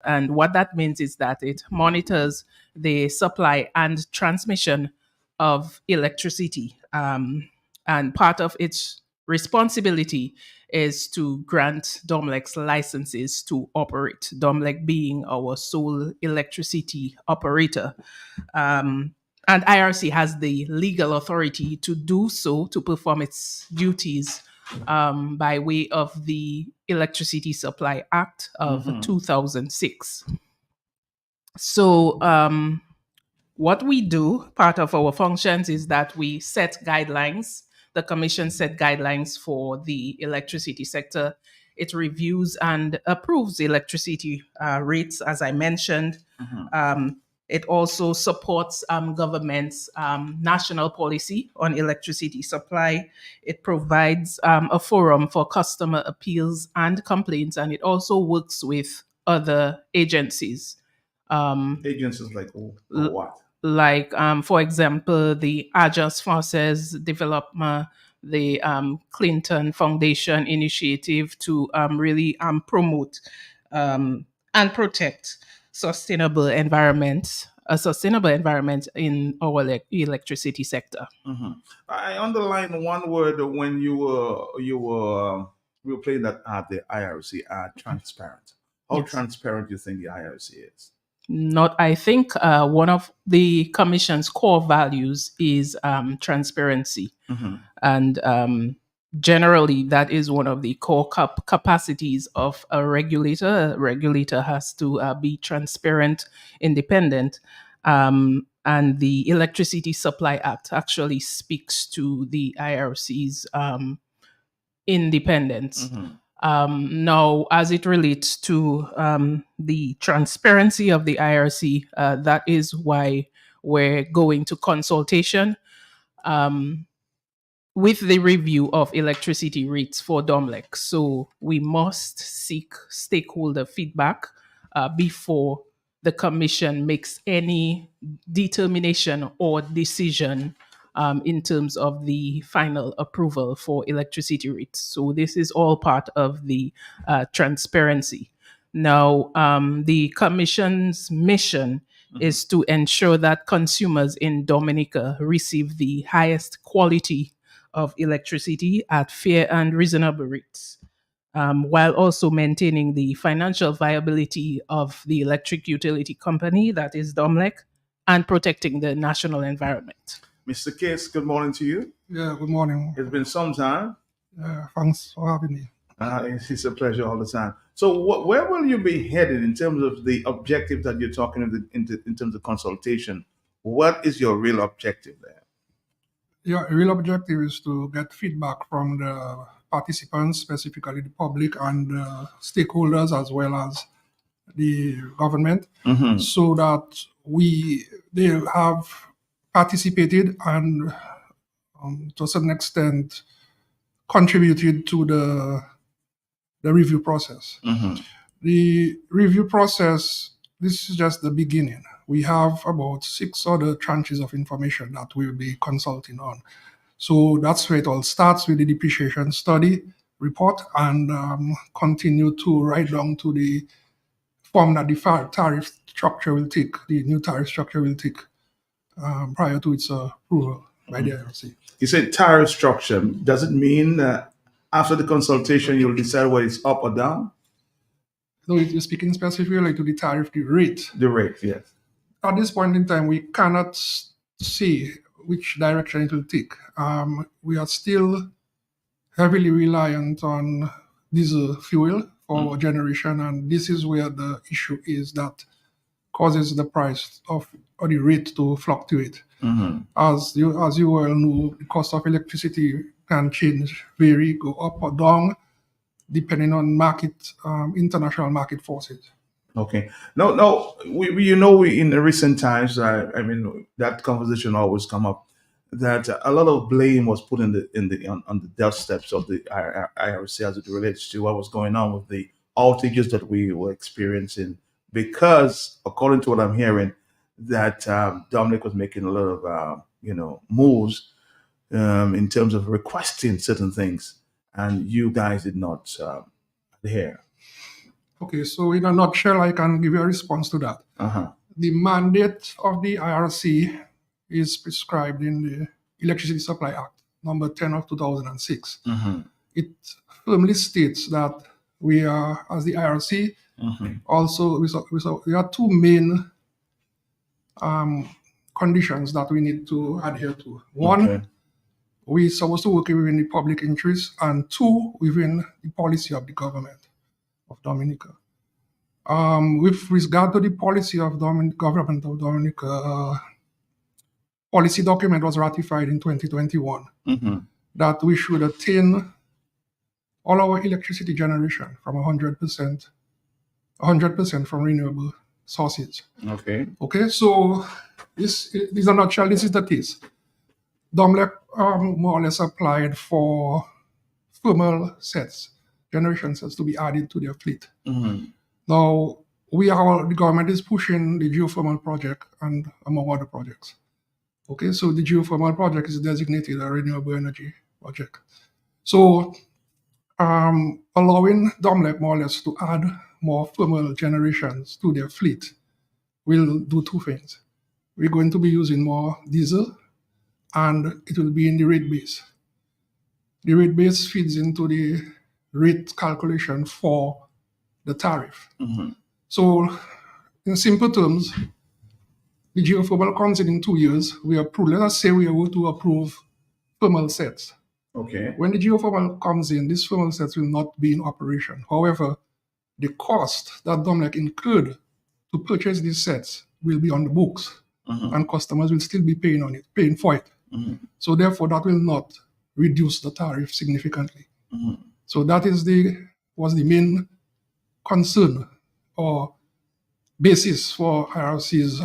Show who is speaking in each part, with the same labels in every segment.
Speaker 1: And what that means is that it monitors the supply and transmission of electricity. And part of its responsibility is to grant DOMLEC's licenses to operate, DOMLEC being our sole electricity operator. And IRC has the legal authority to do so, to perform its duties by way of the Electricity Supply Act of 2006. So, what we do, part of our functions, is that we set guidelines. The Commission set guidelines for the electricity sector. It reviews and approves electricity rates, as I mentioned. It also supports government's national policy on electricity supply. It provides a forum for customer appeals and complaints, and it also works with other agencies.
Speaker 2: Agencies like what?
Speaker 1: Like, for example, the Agence Française Développement, the Clinton Foundation initiative to really promote and protect sustainable environment, a sustainable environment in our electricity sector.
Speaker 2: I underlined one word when you were playing that at the IRC, transparent. How
Speaker 1: Yes.
Speaker 2: transparent do you think the IRC is?
Speaker 1: I think one of the Commission's core values is transparency. And generally, that is one of the core capacities of a regulator. A regulator has to be transparent, independent. And the Electricity Supply Act actually speaks to the IRC's independence. Now, as it relates to the transparency of the IRC, that is why we're going to consultation with the review of electricity rates for DOMLEC. So we must seek stakeholder feedback before the Commission makes any determination or decision in terms of the final approval for electricity rates. So this is all part of the transparency. Now, the Commission's mission is to ensure that consumers in Dominica receive the highest quality of electricity at fair and reasonable rates, while also maintaining the financial viability of the electric utility company, that is DOMLEC, and protecting the national environment.
Speaker 2: Mr. Case, good morning to you.
Speaker 3: Yeah, good morning.
Speaker 2: It's been some time.
Speaker 3: Thanks for having me.
Speaker 2: It's a pleasure all the time. So where will you be headed in terms of the objective that you're talking in terms of consultation? What is your real objective there?
Speaker 3: Yeah, real objective is to get feedback from the participants, specifically the public and stakeholders, as well as the government, so that they have participated and to a certain extent contributed to the review process. The review process, this is just the beginning. We have about 6 other tranches of information that we'll be consulting on. So that's where it all starts, with the depreciation study report, and continue to right down to the form that the tariff structure will take, the new tariff structure will take prior to its approval by the IRC.
Speaker 2: You said tariff structure. Does it mean that after the consultation you'll decide whether it's up or down?
Speaker 3: No, you're speaking specifically to the tariff, the rate.
Speaker 2: The rate, yes.
Speaker 3: At this point in time, we cannot see which direction it will take. We are still heavily reliant on diesel fuel for our generation, and this is where the issue is that causes the price or the rate to fluctuate. As you well know, the cost of electricity can change, vary, go up or down, depending on international market forces.
Speaker 2: Okay. No. We in the recent times, I mean, that conversation always come up, that a lot of blame was put on the doorsteps of the IRC as it relates to what was going on with the outages that we were experiencing, because according to what I'm hearing, that DOMLEC was making a lot of moves in terms of requesting certain things, and you guys did not adhere.
Speaker 3: Okay, so in a nutshell, I can give you a response to that.
Speaker 2: Uh-huh.
Speaker 3: The mandate of the IRC is prescribed in the Electricity Supply Act, number 10 of 2006.
Speaker 2: Mm-hmm.
Speaker 3: It firmly states that we are, as the IRC, also, there are two main conditions that we need to adhere to. One,
Speaker 2: Okay.
Speaker 3: we're supposed to work within the public interest, and two, within the policy of the government of Dominica. With regard to the policy of government of Dominica, policy document was ratified in 2021
Speaker 2: Mm-hmm.
Speaker 3: that we should attain all our electricity generation from 100% from renewable sources.
Speaker 2: Okay.
Speaker 3: Okay, so this is a nutshell. This is the case. DOMLEC more or less applied for thermal sets, generation sets, to be added to their fleet.
Speaker 2: Mm-hmm.
Speaker 3: Now, the government is pushing the geothermal project and among other projects. Okay, so the geothermal project is designated a renewable energy project. So, allowing DOMLEC more or less to add more thermal generations to their fleet will do two things. We're going to be using more diesel, and it will be in the rate base. The rate base feeds into the rate calculation for the tariff.
Speaker 2: Mm-hmm.
Speaker 3: So, in simple terms, the geothermal comes in 2 years. Let us say we are going to approve thermal sets.
Speaker 2: Okay.
Speaker 3: When the geothermal comes in, these thermal sets will not be in operation. However, the cost that DOMLEC incurred to purchase these sets will be on the books, and customers will still be paying for it. So therefore, that will not reduce the tariff significantly. So that was the main concern or basis for IRC's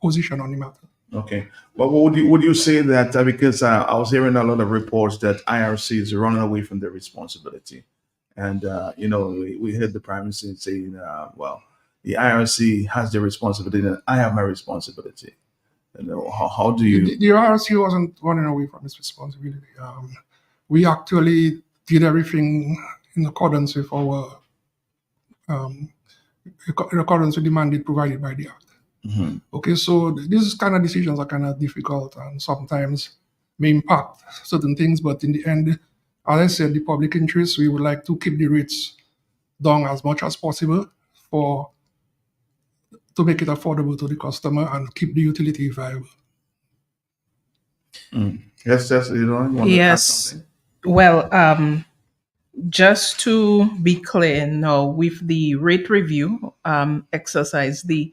Speaker 3: position on the matter.
Speaker 2: Okay. But would you say that because I was hearing a lot of reports that IRC is running away from their responsibility, and we heard the Prime Minister saying, "Well, the IRC has their responsibility, and I have my responsibility." How do you?
Speaker 3: The IRC wasn't running away from its responsibility. We actually did everything in accordance with our in accordance with the mandate provided by the Act. Okay, so these kind of decisions are kind of difficult and sometimes may impact certain things, but in the end, as I said, the public interest, we would like to keep the rates down as much as possible to make it affordable to the customer and keep the utility viable.
Speaker 2: Yes, you want to add
Speaker 1: Yes.
Speaker 2: something?
Speaker 1: Well, just to be clear now, with the rate review exercise, the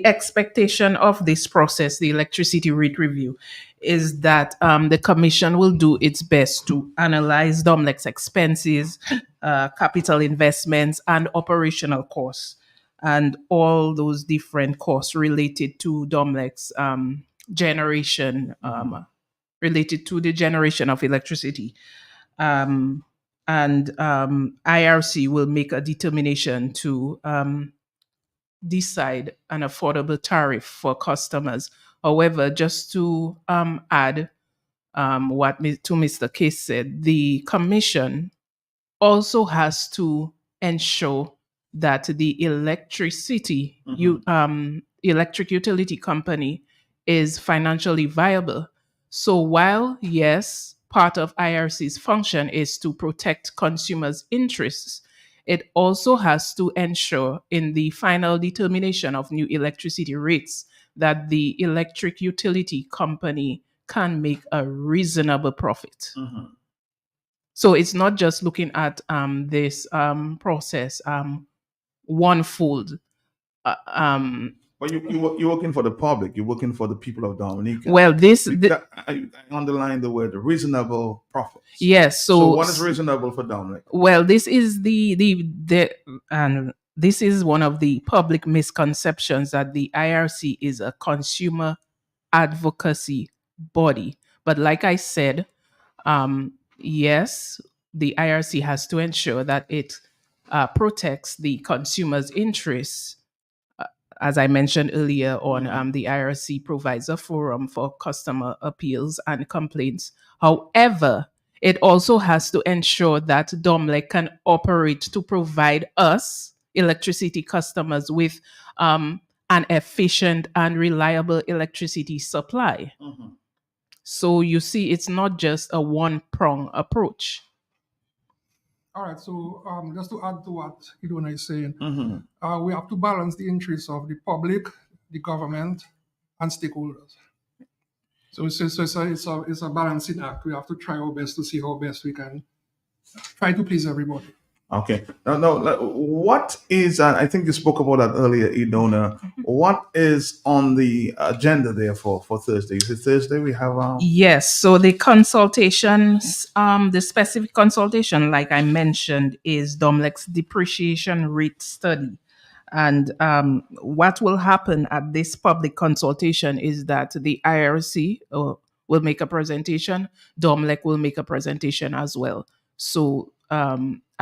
Speaker 1: expectation of this process, the electricity rate review, is that the commission will do its best to analyze DOMLEC's expenses, capital investments, and operational costs, and all those different costs related to DOMLEC's generation, related to the generation of electricity. And IRC will make a determination to decide an affordable tariff for customers. However, just to add to Mr. Case said, the commission also has to ensure that the electric utility company is financially viable. So while, yes, part of IRC's function is to protect consumers' interests, it also has to ensure in the final determination of new electricity rates that the electric utility company can make a reasonable profit. So it's not just looking at this process one-fold.
Speaker 2: But you're working for the public. You're working for the people of Dominica.
Speaker 1: Well,
Speaker 2: I underline the word reasonable profits.
Speaker 1: Yes.
Speaker 2: So what is reasonable for Dominica?
Speaker 1: Well, this is this is one of the public misconceptions that the IRC is a consumer advocacy body. But like I said, yes, the IRC has to ensure that it protects the consumer's interests. As I mentioned earlier on, the IRC provides a forum for customer appeals and complaints. However, it also has to ensure that DOMLEC can operate to provide us, electricity customers with an efficient and reliable electricity supply.
Speaker 2: Mhm.
Speaker 1: So you see, it's not just a one-prong approach.
Speaker 3: All right, so just to add to what Iduna is saying,
Speaker 2: Mhm.
Speaker 3: we have to balance the interests of the public, the government, and stakeholders. So it's a balancing act. We have to try our best to see how best we can try to please everybody.
Speaker 2: Okay. What is, I think you spoke about that earlier, Idona. What is on the agenda there for Thursday? Is it Thursday we have
Speaker 1: Yes, so the consultations, the specific consultation, like I mentioned, is DOMLEC's depreciation rate study. And what will happen at this public consultation is that the IRC will make a presentation, DOMLEC will make a presentation as well. So,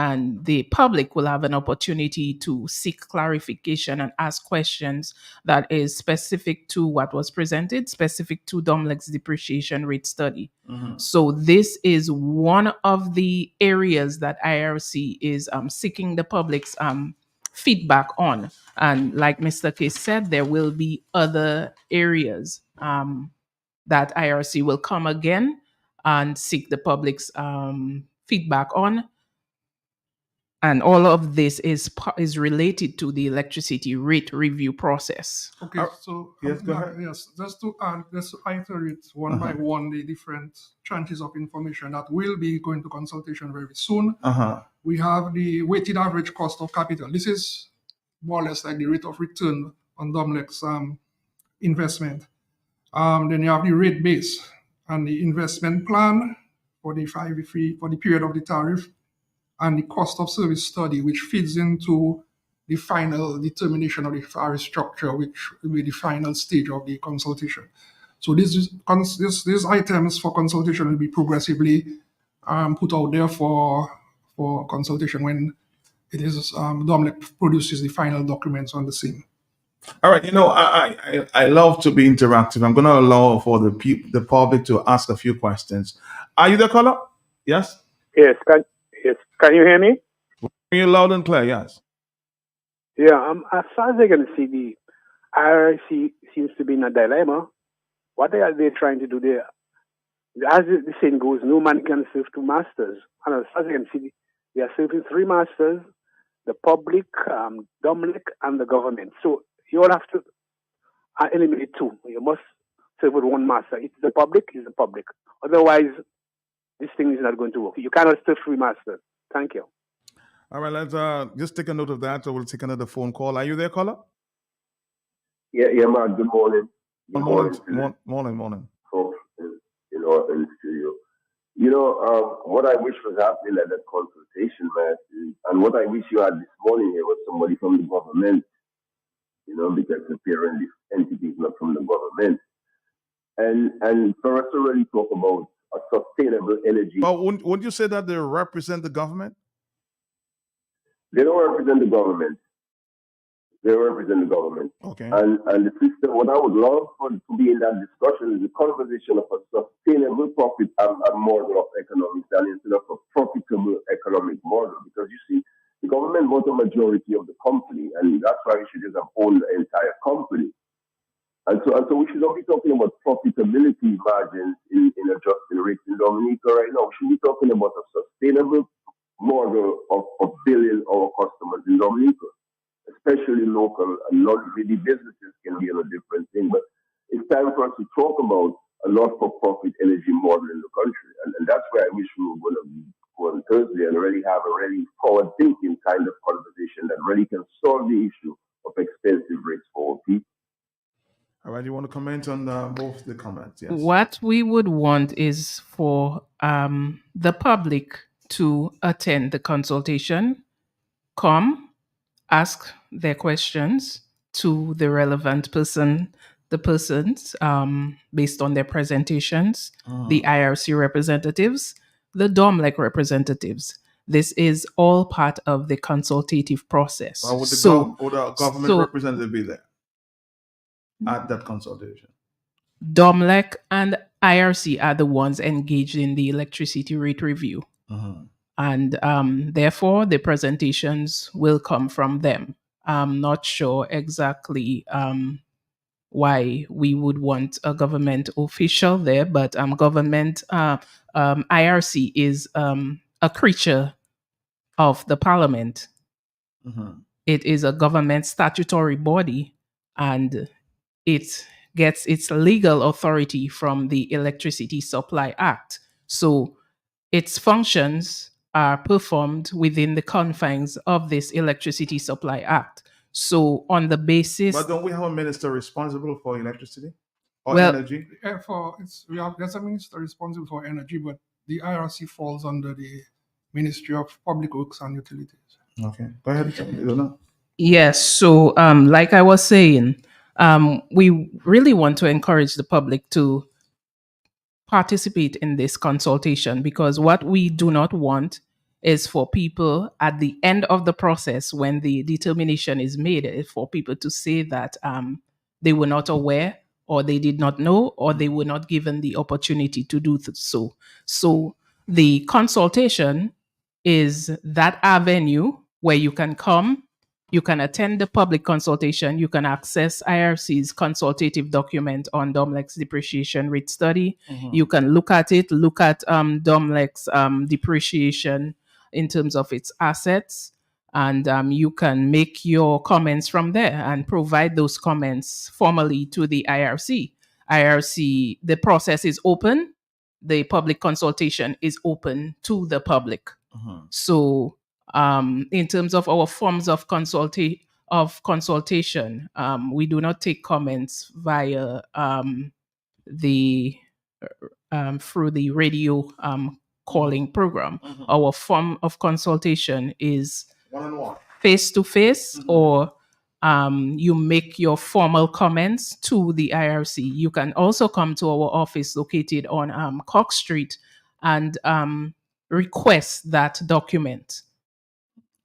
Speaker 1: and the public will have an opportunity to seek clarification and ask questions that is specific to what was presented, specific to DOMLEC's depreciation rate study. So this is one of the areas that IRC is seeking the public's feedback on. And like Mr. K said, there will be other areas that IRC will come again and seek the public's feedback on. And all of this is related to the electricity rate review process.
Speaker 3: Okay, so
Speaker 2: yes, go ahead.
Speaker 3: yes, just to iterate one by one the different tranches of information that will be going to consultation very soon. We have the weighted average cost of capital. This is more or less like the rate of return on DOMLEC's investment. Then you have the rate base and the investment plan for the period of the tariff, and the cost of service study, which feeds into the final determination of the tariff structure, which will be the final stage of the consultation. So these items for consultation will be progressively put out there for consultation when it is DOMLEC produces the final documents on the same.
Speaker 2: All right, I love to be interactive. I'm going to allow for the public to ask a few questions. Are you the caller? Yes.
Speaker 4: Yes. Can you hear me?
Speaker 2: Hear you loud and clear. Yes.
Speaker 4: Yeah. As far as I can see, the IRC seems to be in a dilemma. What are they trying to do there? As the saying goes, no man can serve two masters. And as far as I can see, they are serving three masters: the public, DOMLEC, and the government. So you all have to eliminate two. You must serve with one master. It's the public. Otherwise, this thing is not going to work. You cannot serve three masters. Thank you.
Speaker 2: All right, let's just take a note of that. So we'll take another phone call. Are you there, caller?
Speaker 5: Yeah, man. Good morning.
Speaker 2: Morning.
Speaker 5: Folks, in the studio. What I wish was happening at that consultation, man, and what I wish you had this morning here was somebody from the government, because apparently the entity is not from the government. And for us to really talk about a sustainable energy.
Speaker 2: But wouldn't you say that they represent the government?
Speaker 5: They don't represent the government. They represent the government.
Speaker 2: Okay.
Speaker 5: And the system, what I would love to be in that discussion is the conversation of a sustainable profit and model of economics, and instead of a profitable economic model. Because you see, the government owns a majority of the company, and that's why we should just own the entire company. And so we should not be talking about profitability margins in adjusting rates in Dominica right now. We should be talking about a sustainable model of billing our customers in Dominica, especially local and not really businesses can be on a different thing. But it's time for us to talk about a not-for-profit energy model in the country. And that's where I wish we were going to be on Thursday and really have a really forward-thinking kind of conversation that really can solve the issue of expensive rates for all people.
Speaker 2: All right, you want to comment on both the comments? Yes.
Speaker 1: What we would want is for the public to attend the consultation, come, ask their questions to the relevant persons based on their presentations, the IRC representatives, the DOMLEC representatives. This is all part of the consultative process.
Speaker 2: Would the government representative be there at that consultation?
Speaker 1: DOMLEC and IRC are the ones engaged in the electricity rate review. and therefore the presentations will come from them. I'm not sure exactly why we would want a government official there, but government IRC is a creature of the parliament.
Speaker 2: Mhm.
Speaker 1: It is a government statutory body, and it gets its legal authority from the Electricity Supply Act. So its functions are performed within the confines of this Electricity Supply Act. So on the basis,
Speaker 2: But don't we have a minister responsible for electricity or
Speaker 1: well,
Speaker 2: energy?
Speaker 3: There's a minister responsible for energy, but the IRC falls under the Ministry of Public Works and Utilities.
Speaker 2: Okay, go ahead. You don't know.
Speaker 1: yes. So like I was saying, we really want to encourage the public to participate in this consultation, because what we do not want is for people at the end of the process, when the determination is made, for people to say that they were not aware, or they did not know, or they were not given the opportunity to do so. So the consultation is that avenue where you can come, you can attend the public consultation, you can access IRC's consultative document on DOMLEC's depreciation rate study. You can look at it, look at DOMLEC's depreciation in terms of its assets, and you can make your comments from there and provide those comments formally to the IRC. IRC, the process is open, the public consultation is open to the public. So in terms of our forms of consultation, we do not take comments via the through the radio calling program. Our form of consultation is
Speaker 2: One-on-one.
Speaker 1: face to face, or you make your formal comments to the IRC. You can also come to our office located on Cox Street and request that document.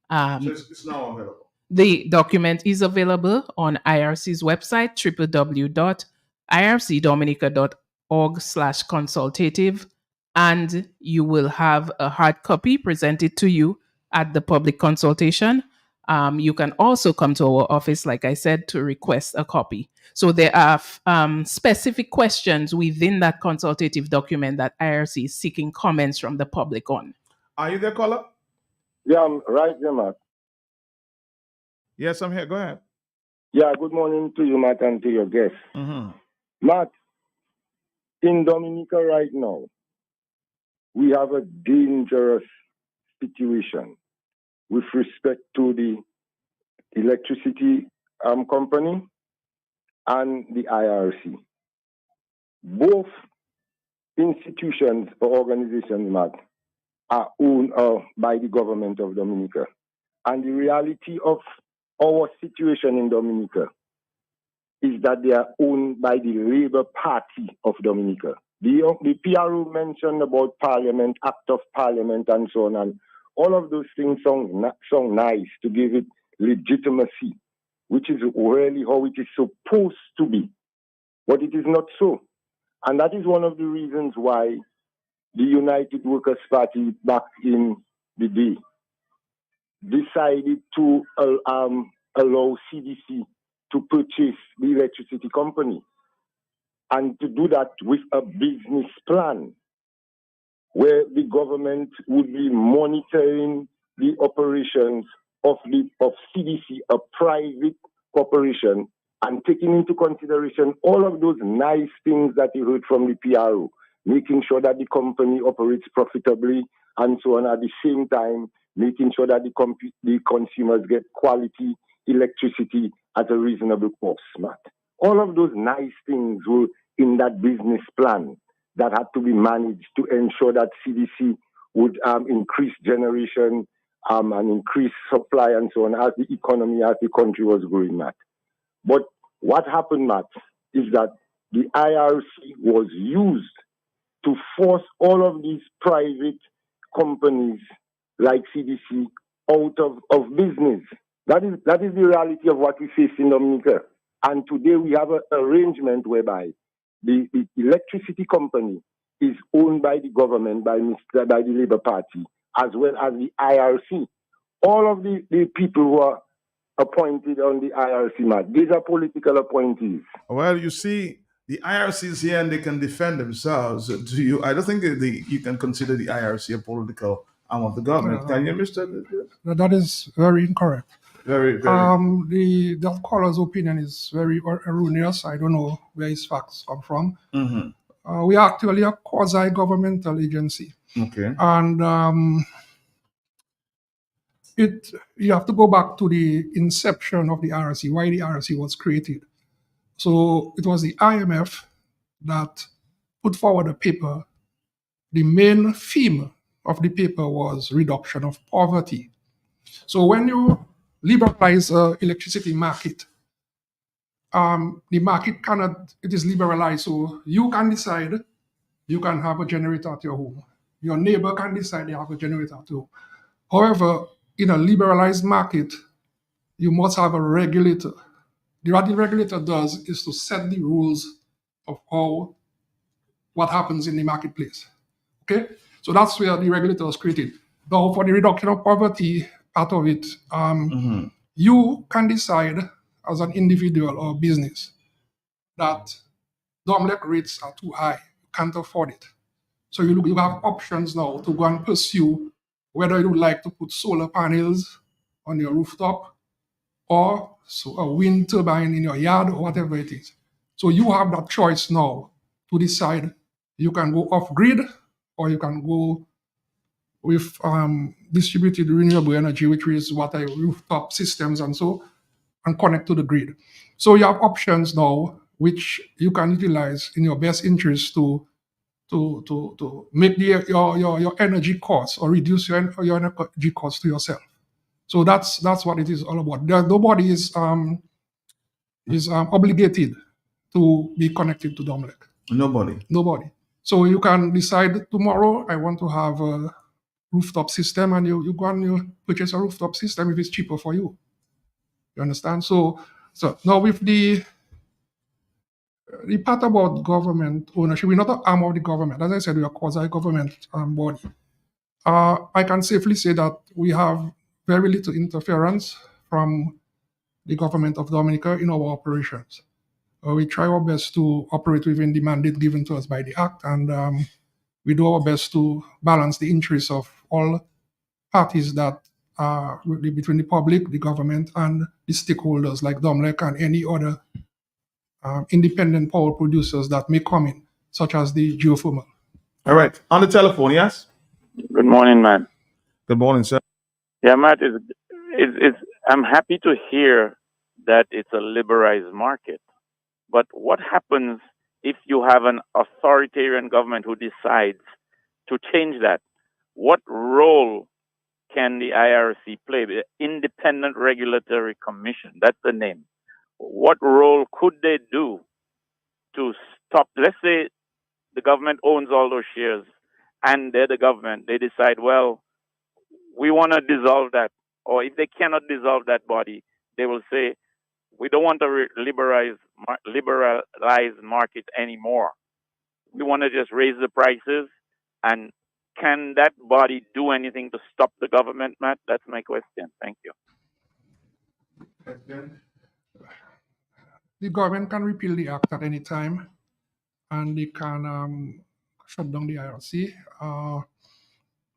Speaker 2: So it's now available.
Speaker 1: The document is available on IRC's website, www.ircdominica.org/consultative, and you will have a hard copy presented to you at the public consultation. You can also come to our office, like I said, to request a copy. So there are specific questions within that consultative document that IRC is seeking comments from the public on.
Speaker 2: Are you there, caller?
Speaker 6: Yeah, I'm right there, Matt.
Speaker 2: Yes, I'm here. Go ahead.
Speaker 6: Yeah, good morning to you, Matt, and to your guests. Matt, in Dominica right now, we have a dangerous situation with respect to the electricity company and the IRC. Both institutions or organizations, Matt, are owned by the government of Dominica. And the reality of our situation in Dominica is that they are owned by the Labour Party of Dominica. The PRO mentioned about Parliament, Act of Parliament, and so on, and all of those things sound nice to give it legitimacy, which is really how it is supposed to be. But it is not so. And that is one of the reasons why the United Workers' Party back in the day decided to allow CDC to purchase the electricity company, and to do that with a business plan where the government would be monitoring the operations of CDC, a private corporation, and taking into consideration all of those nice things that you heard from the PRO, making sure that the company operates profitably and so on, at the same time making sure that the consumers get quality electricity at a reasonable cost, Matt. All of those nice things were in that business plan that had to be managed to ensure that CDC would increase generation and increase supply and so on as the economy, as the country was growing, Matt. But what happened, Matt, is that the IRC was used to force all of these private companies like CDC out of business. That is the reality of what we face in Dominica. And today we have an arrangement whereby the electricity company is owned by the government, by the Labour Party, as well as the IRC. All of the people who are appointed on the IRC, Matt, these are political appointees.
Speaker 2: Well, you see, the IRC is here and they can defend themselves. Do you? I don't think you can consider the IRC a political arm of the government. Can you, Mr.?
Speaker 3: That is very incorrect.
Speaker 2: Very.
Speaker 3: The caller's opinion is very erroneous. I don't know where his facts come from.
Speaker 2: Mm-hmm.
Speaker 3: We are actually a quasi-governmental agency.
Speaker 2: Okay.
Speaker 3: And you have to go back to the inception of the IRC, why the IRC was created. So it was the IMF that put forward a paper. The main theme of the paper was reduction of poverty. So when you liberalize the electricity market, the market it is liberalized, so you can decide you can have a generator at your home. Your neighbor can decide they have a generator at home. However, in a liberalized market, you must have a regulator. What the regulator does is to set the rules of what happens in the marketplace. Okay? So that's where the regulator was created. Now, for the reduction of poverty part of it, you can decide as an individual or business that DOMLEC rates are too high. You can't afford it. So you have options now to go and pursue whether you would like to put solar panels on your rooftop or a wind turbine in your yard or whatever it is. So you have that choice now to decide. You can go off-grid or you can go with distributed renewable energy, which is rooftop systems and connect to the grid. So you have options now which you can utilize in your best interest to make your energy costs or reduce your energy costs to yourself. So that's what it is all about. Nobody is obligated to be connected to DOMLEC. Nobody. So you can decide tomorrow, I want to have a rooftop system, and you go and you purchase a rooftop system if it's cheaper for you. You understand? So now with the part about government ownership, we're not an arm of the government. As I said, we are quasi-government body. I can safely say that we have very little interference from the government of Dominica in our operations. We try our best to operate within the mandate given to us by the Act, and we do our best to balance the interests of all parties that are between the public, the government, and the stakeholders like DOMLEC and any other independent power producers that may come in, such as the geothermal.
Speaker 2: All right. On the telephone, yes?
Speaker 7: Good morning, Matt.
Speaker 2: Good morning, sir.
Speaker 7: Yeah, Matt, I'm happy to hear that it's a liberalized market. But what happens if you have an authoritarian government who decides to change that? What role can the IRC play? The Independent Regulatory Commission, that's the name. What role could they do to stop? Let's say the government owns all those shares and they're the government. They decide, well, we want to dissolve that. Or if they cannot dissolve that body, they will say, we don't want to liberalize market anymore. We want to just raise the prices. And can that body do anything to stop the government, Matt? That's my question. Thank you.
Speaker 3: The government can repeal the Act at any time, and they can shut down the IRC.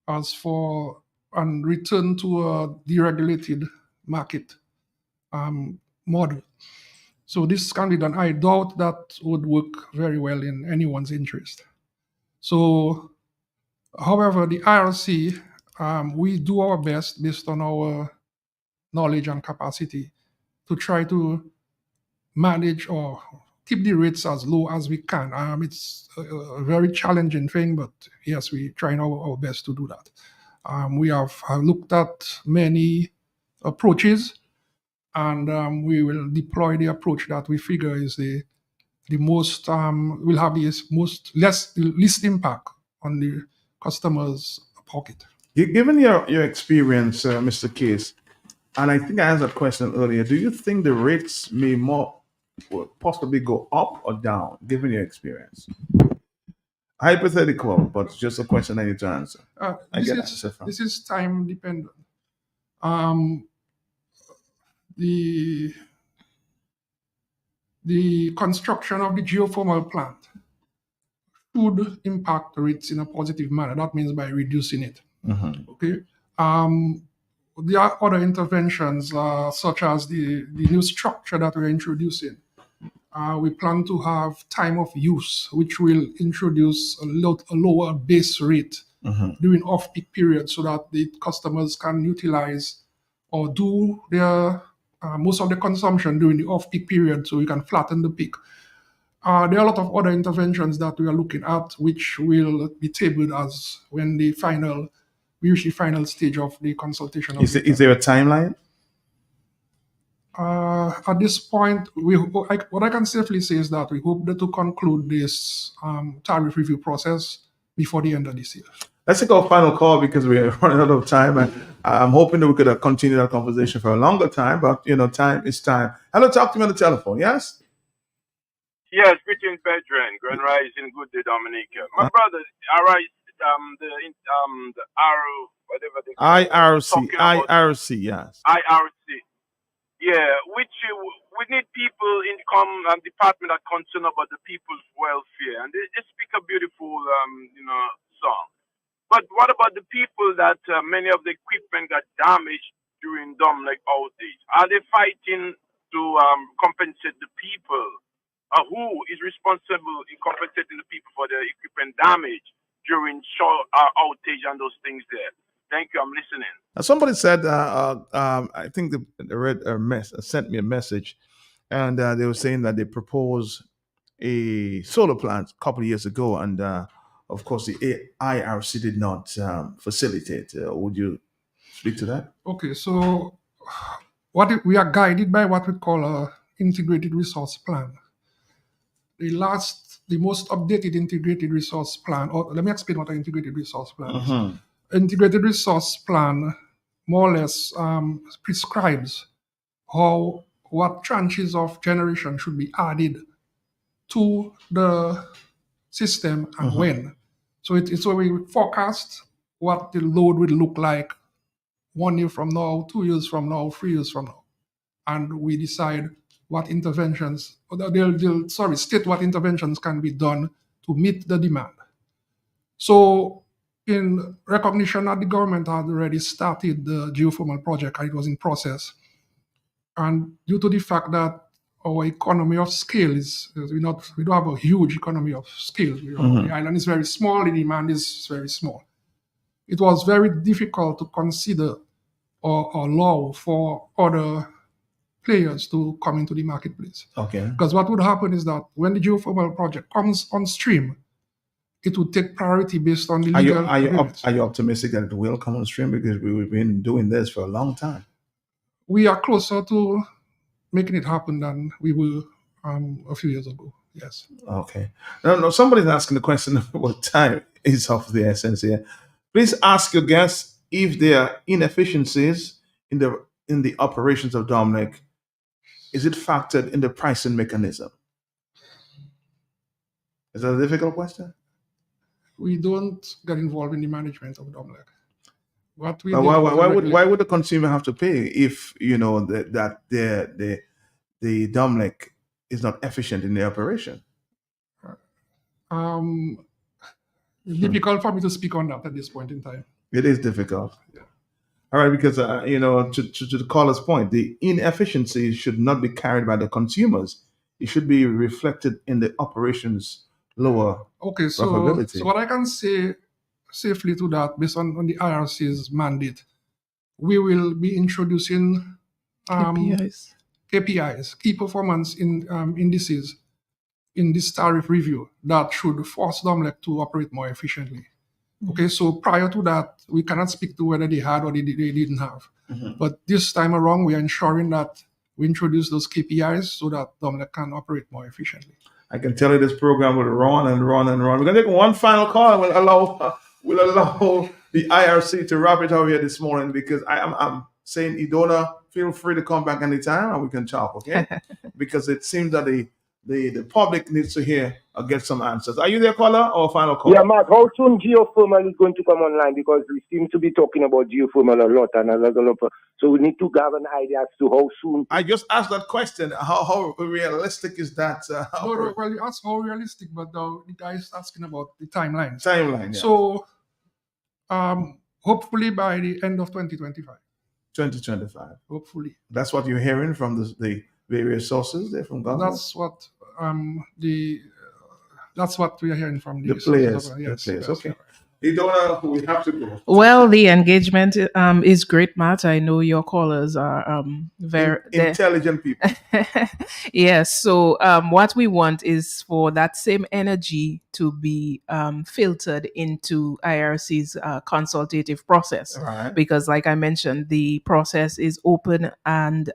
Speaker 3: As for and return to a deregulated market model. So this can be done. I doubt that would work very well in anyone's interest. So, however, the IRC, we do our best based on our knowledge and capacity to try to manage or keep the rates as low as we can. It's a very challenging thing, but yes, we try our best to do that. We have looked at many approaches, and we will deploy the approach that we figure is the most will have the least impact on the customer's pocket.
Speaker 2: Given your experience, Mr. Case, and I think I asked that question earlier, do you think the rates may possibly go up or down, given your experience? Hypothetical, but it's just a question I need to answer.
Speaker 3: This is time dependent. The construction of the geothermal plant should impact rates in a positive manner. That means by reducing it. Okay. There are other interventions, such as the new structure that we're introducing. We plan to have time of use, which will introduce a lower base rate during off-peak periods, so that the customers can utilize or do their most of the consumption during the off-peak period, so we can flatten the peak. There are a lot of other interventions that we are looking at, which will be tabled as when we reach the final stage of the consultation.
Speaker 2: Is there a timeline?
Speaker 3: At this point, what I can safely say is that we hope to conclude this tariff review process before the end of this year.
Speaker 2: Let's take our final call because we're running out of time, and I'm hoping that we could continue that conversation for a longer time. But time is time. Hello, talk to me on the telephone. Yes.
Speaker 8: Yes, greetings, Pedro. Grand Rising, good day, Dominica. My brother, Arise, the Arrow, whatever they call
Speaker 2: IRC, yes.
Speaker 8: IRC. Yeah, which we need people in department that concerned about the people's welfare, and they speak a beautiful, song. But what about the people that many of the equipment got damaged during Domlek outage? Are they fighting to compensate the people? Who is responsible in compensating the people for the equipment damage during outage and those things there? Thank you. I'm listening.
Speaker 2: Somebody said, I think they sent me a message, and they were saying that they proposed a solar plant a couple of years ago, and of course the IRC did not facilitate. Would you speak to that?
Speaker 3: Okay, so we are guided by what we call a integrated resource plan. The most updated integrated resource plan, or let me explain what an integrated resource plan is. Integrated resource plan more or less prescribes what tranches of generation should be added to the system and when. So it's where we forecast what the load will look like 1 year from now, 2 years from now, 3 years from now, and we decide what interventions, they'll state what interventions can be done to meet the demand. So in recognition that the government had already started the geothermal project, it was in process. And due to the fact that our economy of scale we don't have a huge economy of scale. The island is very small, the demand is very small. It was very difficult to consider or allow for other players to come into the marketplace.
Speaker 2: Okay.
Speaker 3: Because what would happen is that when the geothermal project comes on stream, it would take priority based on the legal agreements.
Speaker 2: Are you optimistic that it will come on stream? Because we've been doing this for a long time.
Speaker 3: We are closer to making it happen than we were a few years ago. Yes.
Speaker 2: Okay. No, somebody's asking the question about time is of the essence here. Please ask your guests if there are inefficiencies in the operations of Domlek. Is it factored in the pricing mechanism? Is that a difficult question?
Speaker 3: We don't get involved in the management of Domlek.
Speaker 2: Why would the consumer have to pay if that the Domlek is not efficient in the operation?
Speaker 3: It's difficult for me to speak on that at this point in time.
Speaker 2: It is difficult.
Speaker 3: Yeah.
Speaker 2: All right, because to the caller's point, the inefficiency should not be carried by the consumers. It should be reflected in the operations lower profitability.
Speaker 3: So what I can say safely to that, based on the IRC's mandate, we will be introducing KPIs, key performance indices, in this tariff review that should force Domlek to operate more efficiently. Okay, so prior to that, we cannot speak to whether they had or they didn't have. But this time around, we are ensuring that we introduce those KPIs so that Domlek can operate more efficiently.
Speaker 2: I can tell you this program will run and run and run. We're going to take one final call and we'll allow the IRC to wrap it up here this morning, because I'm saying, Idona, feel free to come back anytime and we can talk, okay? Because it seems that the public needs to hear get some answers. Are you there, caller, or final call?
Speaker 6: Yeah, Mark, how soon geothermal is going to come online? Because we seem to be talking about geothermal a lot, and so we need to have an idea as to how soon.
Speaker 2: I just asked that question. How realistic is that?
Speaker 3: No, well, you asked how realistic, but the guy is asking about the timelines.
Speaker 2: Timeline, yeah.
Speaker 3: So, hopefully by the end of 2025.
Speaker 2: 2025.
Speaker 3: Hopefully.
Speaker 2: That's what you're hearing from the various sources there from government?
Speaker 3: That's what we are hearing from
Speaker 2: the players.
Speaker 3: Yes,
Speaker 2: the players.
Speaker 3: yes,
Speaker 2: Okay. Idona, we have to go.
Speaker 1: Well, the engagement is great, Matt. I know your callers are very
Speaker 2: intelligent people.
Speaker 1: Yes. So what we want is for that same energy to be filtered into IRC's consultative process.
Speaker 2: Right.
Speaker 1: Because, like I mentioned, the process is open and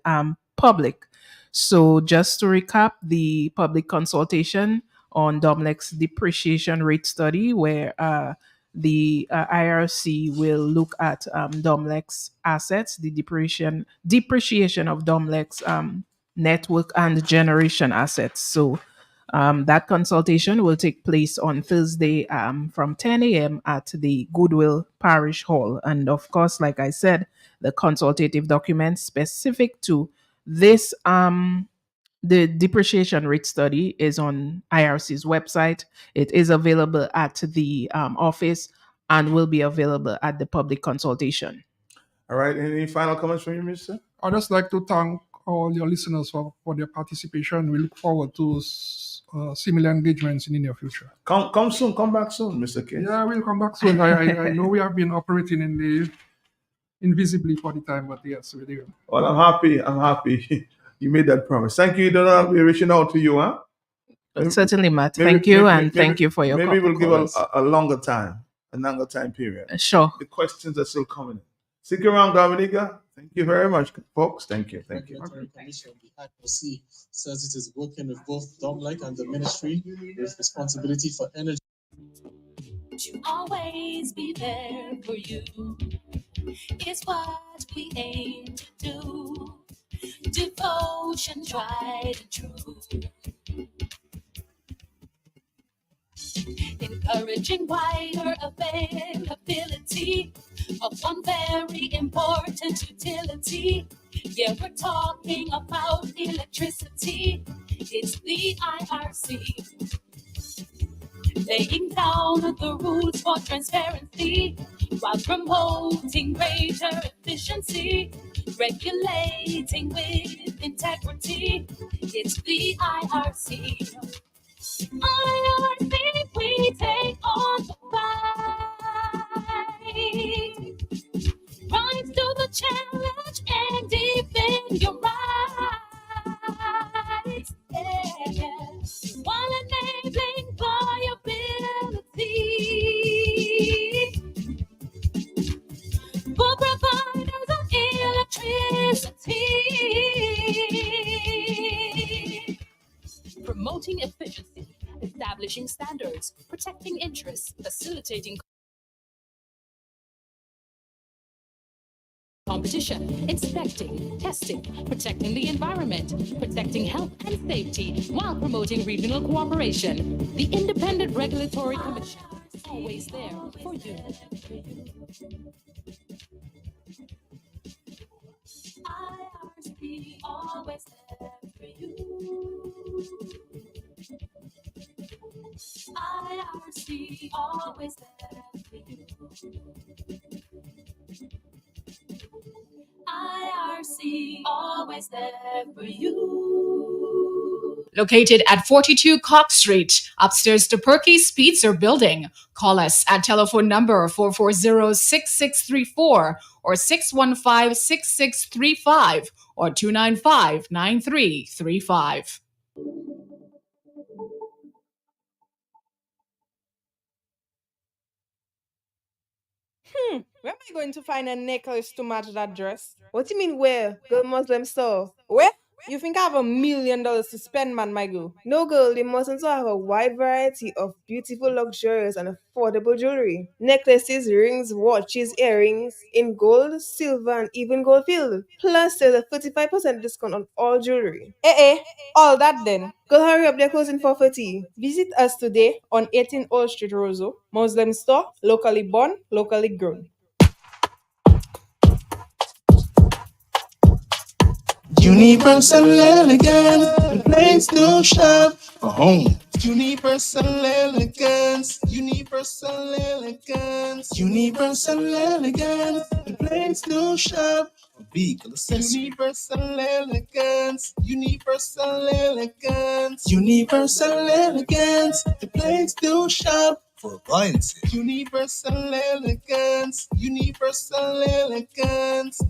Speaker 1: public. So just to recap, the public consultation on DOMLEC's depreciation rate study, where the IRC will look at DOMLEC's assets, the depreciation of DOMLEC's network and generation assets. So that consultation will take place on Thursday from 10 a.m. at the Goodwill Parish Hall. And of course, like I said, the consultative document specific to this the depreciation rate study is on IRC's website. It is available at the office and will be available at the public consultation.
Speaker 2: All right. Any final comments from you, Mr.?
Speaker 3: I'd just like to thank all your listeners for their participation. We look forward to similar engagements in the near future.
Speaker 2: Come soon. Come back soon, Mr. K.
Speaker 3: Yeah, we'll come back soon. I know we have been operating invisibly for the time, but yes, we do.
Speaker 2: Well, I'm happy. You made that promise. Thank you, Idona. We're reaching out to you, huh?
Speaker 1: Certainly, Matt. Thank you, and thank you for your
Speaker 2: maybe we'll give
Speaker 1: calls.
Speaker 2: a longer time period.
Speaker 1: Sure.
Speaker 2: The questions are still coming in. Stick around, Dominica. Thank you very much, folks. Thank you.
Speaker 9: The IRC says it is working with both DOMLEC and the ministry with responsibility for energy.
Speaker 10: To always be there for you is what we aim to do. Devotion tried and true. Encouraging wider availability of one very important utility. Yeah, we're talking about electricity. It's the IRC. Laying down the rules for transparency while promoting greater efficiency, regulating with integrity. It's the IRC. IRC, we take on the fight. Rise to the challenge and defend your rights. Yeah. While enabling viability for providers of electricity. Promoting efficiency, establishing standards, protecting interests, facilitating competition, inspecting, testing, protecting the environment, protecting health and safety, while promoting regional cooperation. The Independent Regulatory Commission is always there for you. IRC always there for you. IRC always there for you. IRC always there for you.
Speaker 11: Located at 42 Cox Street, upstairs to Perky's Pizza Building. Call us at telephone number 440-6634 or 615-6635 or 295-9335.
Speaker 12: Where am I going to find a necklace to match that dress? What do you mean where? Girl Muslim store. Where? You think I have $1 million to spend, man, my girl? No, girl, the Muslims have a wide variety of beautiful, luxurious, and affordable jewelry. Necklaces, rings, watches, earrings, in gold, silver, and even gold filled. Plus, there's a 35% discount on all jewelry. All that then. Girl, hurry up, they're closing 4:30. Visit us today on 18 Old Street, Roseau. Muslim store, locally born, locally grown.
Speaker 13: Universal elegance, the place to shop for home. Universal elegance, universal elegance, universal elegance, the place to shop for vehicle accessories. Universal elegance, universal elegance, universal elegance, the place to shop for appliances. Universal elegance, universal elegance.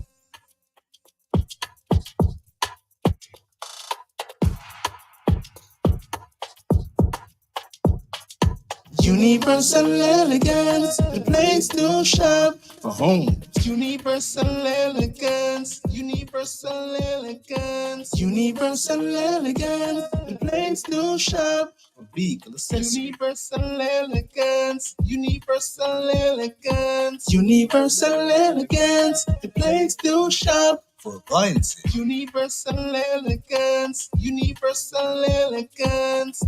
Speaker 13: Universal elegance, the place to shop for home. Universal elegance, universal elegance, universal elegance, the place to shop for vehicle accessories. Universal elegance, universal elegance, universal elegance, the place to shop for appliances. Universal elegance, universal elegance.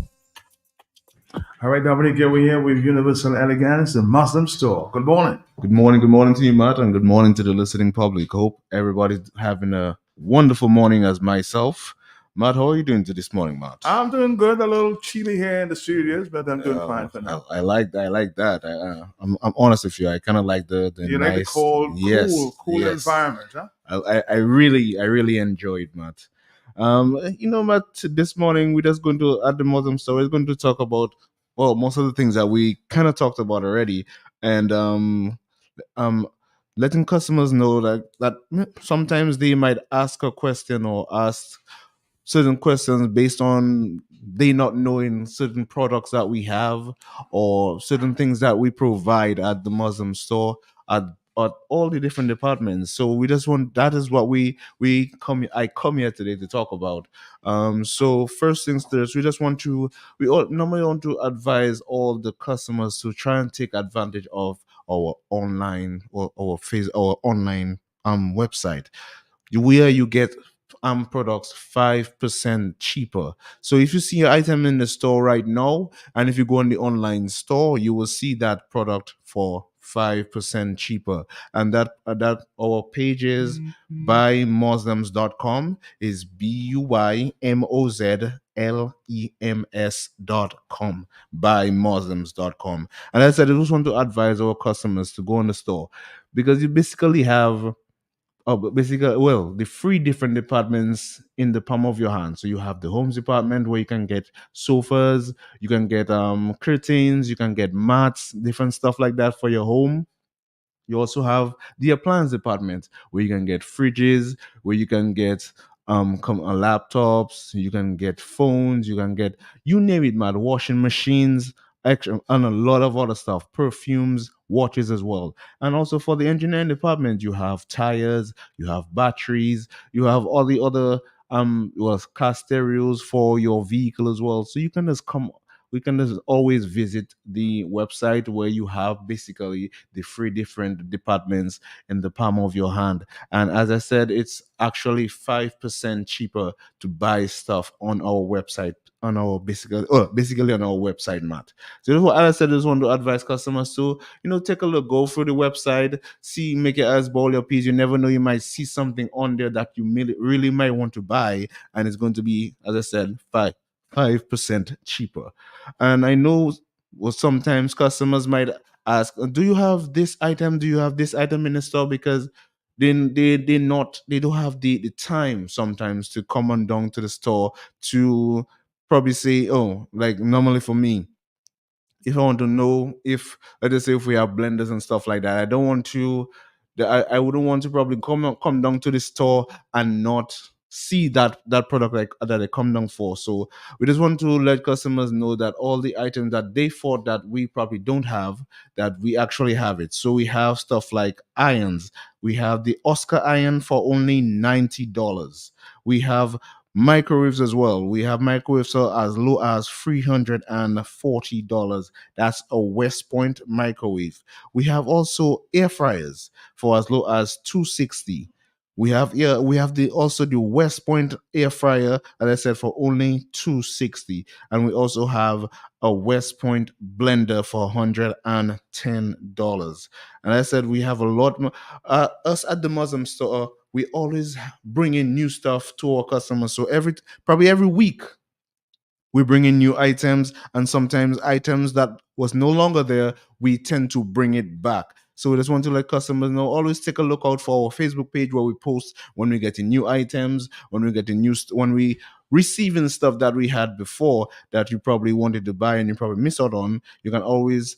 Speaker 2: All right, Dominic, we're here with Universal Elegance, the Muslim store. Good morning.
Speaker 14: Good morning to you, Matt, and good morning to the listening public. Hope everybody's having a wonderful morning as myself. Matt, how are you doing this morning, Matt?
Speaker 2: I'm doing good. A little chilly here in the studios, but I'm doing fine for now.
Speaker 14: I like that. I'm honest with you. I kind of like the
Speaker 2: You
Speaker 14: nice,
Speaker 2: like the cold, cool
Speaker 14: yes.
Speaker 2: environment, huh?
Speaker 14: I really enjoyed, Matt. Matt, this morning we're just going to at the Muslim store. We're going to talk about most of the things that we kind of talked about already, and letting customers know that sometimes they might ask a question or ask certain questions based on they not knowing certain products that we have or certain things that we provide at the Muslim store at all the different departments. So we just want that is what I come here today to talk about. So first things first, we all normally want to advise all the customers to try and take advantage of our online or our online website where you get products 5% cheaper. So if you see your item in the store right now, and if you go on the online store, you will see that product for 5% cheaper. And that our page is buymuslims.com, is BUYMOZLEMS.com, buymuslims.com. And as I said, I just want to advise our customers to go on the store because you basically have the three different departments in the palm of your hand. So you have the homes department where you can get sofas, you can get curtains, you can get mats, different stuff like that for your home. You also have the appliance department where you can get fridges, where you can get laptops, you can get phones, you can get you name it, man, washing machines, extra, and a lot of other stuff, perfumes, watches as well. And also for the engineering department, you have tires, you have batteries, you have all the other car stereos for your vehicle as well. So you can just we can just always visit the website where you have basically the three different departments in the palm of your hand. And as I said, it's actually 5% cheaper to buy stuff on our website, on our basically on our website, Matt. So that's what as I said, I just want to advise customers to, take a look, go through the website, see, make your eyes ball your peas. You never know, you might see something on there that you really might want to buy, and it's going to be, as I said, 5% cheaper. And I know sometimes customers might ask, do you have this item? Do you have this item in the store? Because they don't have the time sometimes to come on down to the store to probably say, oh, like normally for me, if I want to know if, let's just say, if we have blenders and stuff like that, I wouldn't want to probably come down to the store and not see that product like that I come down for. So we just want to let customers know that all the items that they thought that we probably don't have, that we actually have it. So we have stuff like irons. We have the Oscar iron for only $90. We have microwaves as well. We have microwaves for as low as $340. That's a West Point microwave. We have also air fryers for as low as $260. we have the also the West Point air fryer, as I said, for only $260, and we also have a West Point blender for $110. And I said we have a lot more. Us at the Muslim store, we always bring in new stuff to our customers. So probably every week we bring in new items, and sometimes items that was no longer there, we tend to bring it back. So we just want to let customers know, always take a look out for our Facebook page where we post when we get in new items, when we get in when we receiving stuff that we had before that you probably wanted to buy and you probably miss out on. You can always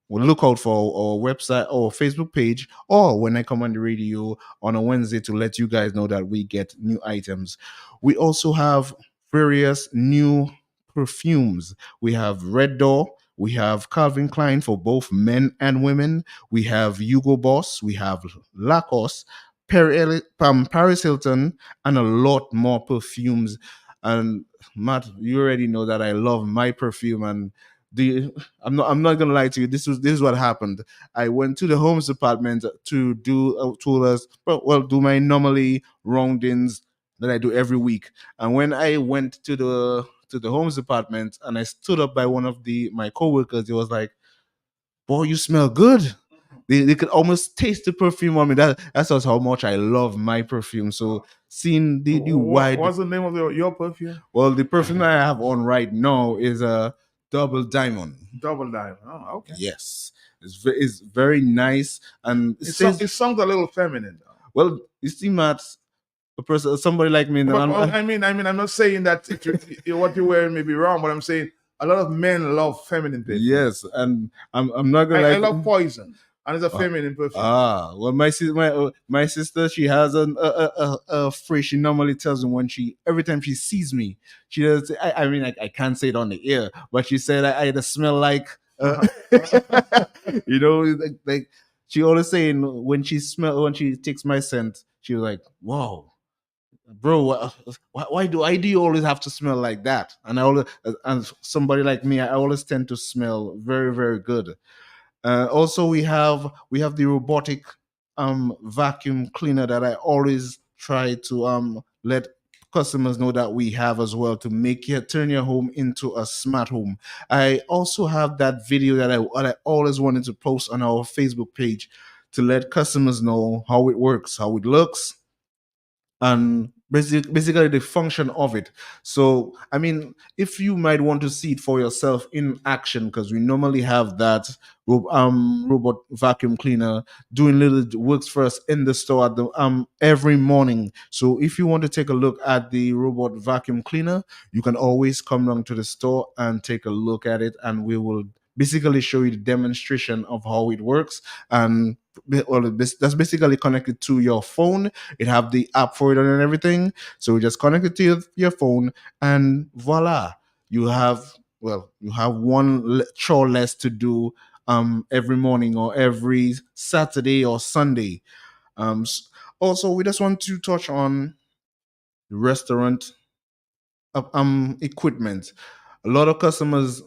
Speaker 14: look out for our website or Facebook page, or when I come on the radio on a Wednesday to let you guys know that we get new items. We also have various new perfumes. We have Red Door, we have Calvin Klein for both men and women, we have Hugo Boss, we have Lacoste, Paris Hilton, and a lot more perfumes. And Matt, you already know that I love my perfume, and I'm not gonna lie to you. This is what happened. I went to the homes department to do do my normally roundings that I do every week. And when I went to the homes department and I stood up by one of my coworkers, he was like, "Boy, you smell good." They could almost taste the perfume on me. That's just how much I love my perfume. So seeing the wide.
Speaker 2: What's the name of your perfume?
Speaker 14: Well, the perfume that I have on right now is a Double Diamond.
Speaker 2: Double Diamond. Oh, okay.
Speaker 14: Yes, it's very nice, and
Speaker 2: it sounds a little feminine.
Speaker 14: Well, you see, Matt, somebody like me.
Speaker 2: I mean, I'm not saying that what you're wearing may be wrong, but I'm saying a lot of men love feminine perfume.
Speaker 14: Yes, and I'm not gonna.
Speaker 2: I love Poison, and it's a feminine perfume.
Speaker 14: Well, my sister, she has a phrase she normally tells me every time she sees me. She does. I mean, I can't say it on the air, but she said I either smell like, like she always saying when she takes my scent, she was like, "Wow, bro, why do you always have to smell like that?" And somebody like me, I always tend to smell very, very good. Also, we have the robotic vacuum cleaner that I always try to let customers know that we have as well, to turn your home into a smart home. I also have that video that I always wanted to post on our Facebook page to let customers know how it works, how it looks, and basically the function of it. So, I mean, if you might want to see it for yourself in action, because we normally have that robot vacuum cleaner doing little works for us in the store at the every morning. So if you want to take a look at the robot vacuum cleaner, you can always come down to the store and take a look at it, and we will basically show you the demonstration of how it works. And that's basically connected to your phone. It have the app for it and everything. So you just connect it to your phone, and voila, you have one chore less to do every morning or every Saturday or Sunday. Also, we just want to touch on the restaurant equipment. A lot of customers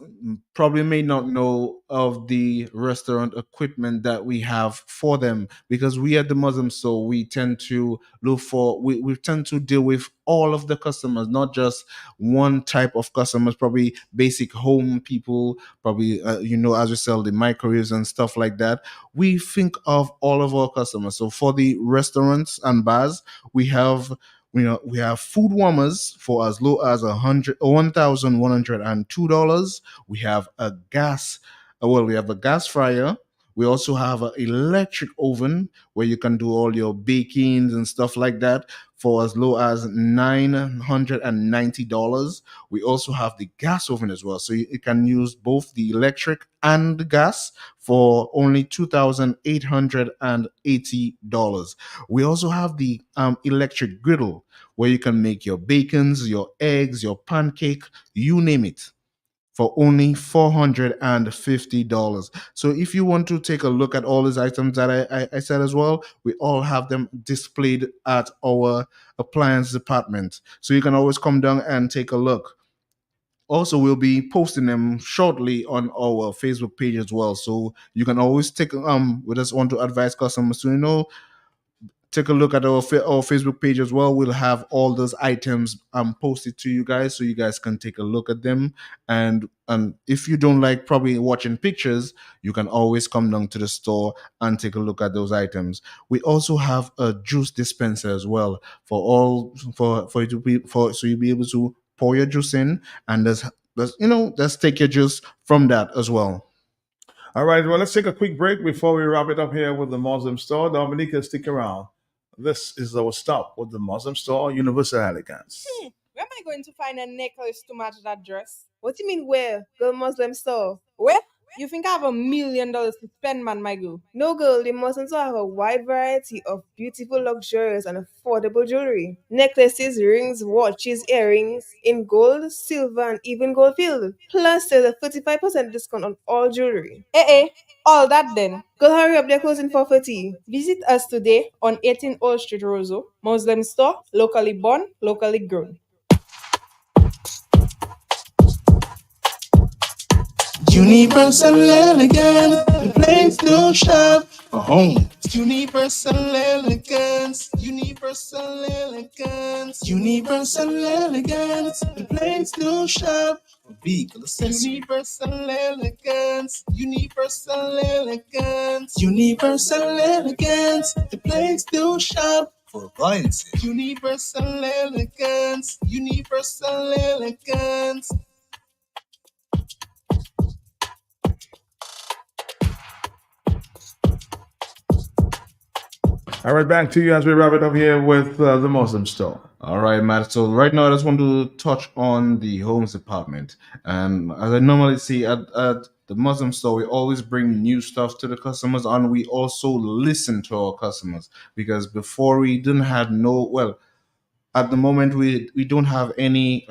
Speaker 14: probably may not know of the restaurant equipment that we have for them, because we at the Muslim store, we tend to we tend to deal with all of the customers, not just one type of customers, probably basic home people, probably as we sell the microwaves and stuff like that. We think of all of our customers. So for the restaurants and bars, we have food warmers for as low as $1,102. We have a gas fryer. We also have an electric oven where you can do all your bakings and stuff like that for as low as $990. We also have the gas oven as well, so you can use both the electric and the gas for only $2,880. We also have the electric griddle where you can make your bacons, your eggs, your pancake, you name it, for only $450. So if you want to take a look at all these items that I said as well, we all have them displayed at our appliance department. So you can always come down and take a look. Also, we'll be posting them shortly on our Facebook page as well. So you can always we just want to advise customers to, take a look at our Facebook page as well. We'll have all those items posted to you guys, so you guys can take a look at them. And if you don't like probably watching pictures, you can always come down to the store and take a look at those items. We also have a juice dispenser as well for you to be so you'll be able to pour your juice in, and let's take your juice from that as well.
Speaker 2: All right, well, let's take a quick break before we wrap it up here with the Muslim store. Dominica, stick around. This is our stop with the Muslim store, Universal Elegance.
Speaker 12: Where am I going to find a necklace to match that dress? What do you mean where? Girl Muslim store. Where? You think I have $1 million to spend, man, my girl? No, girl, they must also have a wide variety of beautiful, luxurious, and affordable jewelry. Necklaces, rings, watches, earrings in gold, silver, and even gold filled. Plus, there's a 35% discount on all jewelry. All that then. Girl, hurry up, they're closing for 30. Visit us today on 18 Old Street, Roseau. Muslim store, locally born, locally grown.
Speaker 13: Universal Elegance, the place to shop for home. Universal Elegance, Universal Elegance, Universal Elegance, the place to shop for vehicle accessories. Universal Elegance, Universal Elegance, Universal Elegance, the place to shop for appliances. Universal Elegance, Universal Elegance.
Speaker 2: All right, back to you as we wrap it up here with the Muslim store.
Speaker 14: All right, Matt. So right now, I just want to touch on the homes department. And as I normally see at the Muslim store, we always bring new stuff to the customers, and we also listen to our customers, because before we didn't have at the moment we don't have any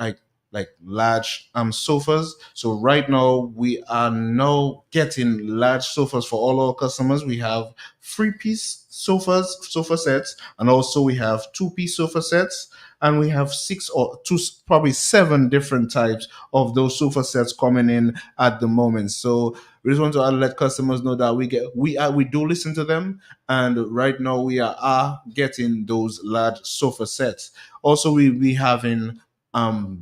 Speaker 14: like large sofas. So right now we are now getting large sofas for all our customers. We have 3-piece sofa sets, and also we have 2-piece sofa sets, and we have 6 or 2, probably 7 different types of those sofa sets coming in at the moment. So we just want to let customers know that we do listen to them, and right now we are getting those large sofa sets. Also, we having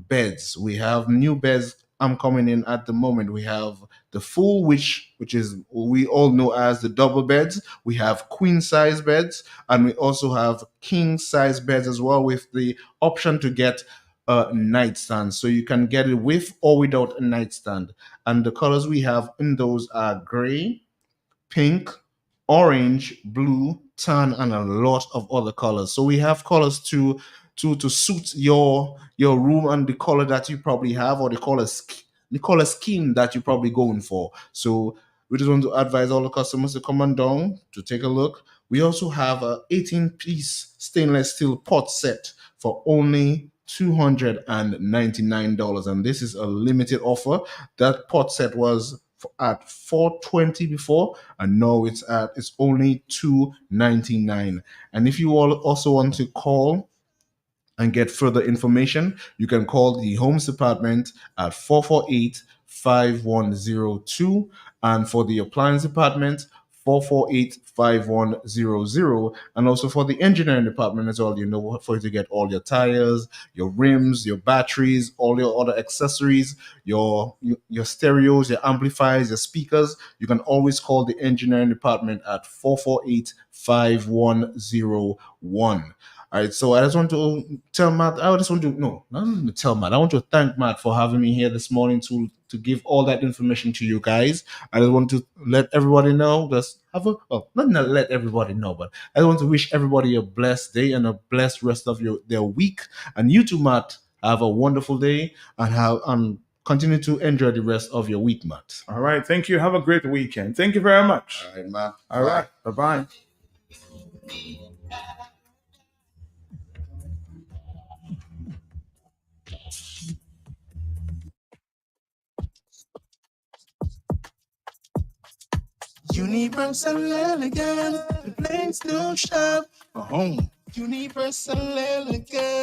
Speaker 14: beds. We have new beds coming in at the moment. We have the full, which is we all know as the double beds. We have queen size beds, and we also have king size beds as well, with the option to get a nightstand. So you can get it with or without a nightstand. And the colors we have in those are gray, pink, orange, blue, tan, and a lot of other colors. So we have colors to suit your room and the color that you probably have, or the color scheme that you're probably going for. So we just want to advise all the customers to come on down to take a look. We also have a 18-piece stainless steel pot set for only $299, and this is a limited offer. That pot set was at $420 before, and now it's only $299. And if you all also want to call and get further information, you can call the Homes Department at 448-5102, and for the Appliance Department, 448-5100, and also for the Engineering Department as well. For you to get all your tires, your rims, your batteries, all your other accessories, your stereos, your amplifiers, your speakers. You can always call the Engineering Department at 448-5101. All right, so I just want to tell Matt. I want to thank Matt for having me here this morning to give all that information to you guys. I just want to let everybody know. Not let everybody know, but I want to wish everybody a blessed day and a blessed rest of their week. And you too, Matt, have a wonderful day and continue to enjoy the rest of your week, Matt.
Speaker 2: All right, thank you. Have a great weekend. Thank you very much.
Speaker 14: All right, Matt.
Speaker 2: All right, bye-bye.
Speaker 13: Universal Elegance, the place to shop for home. Universal Elegance.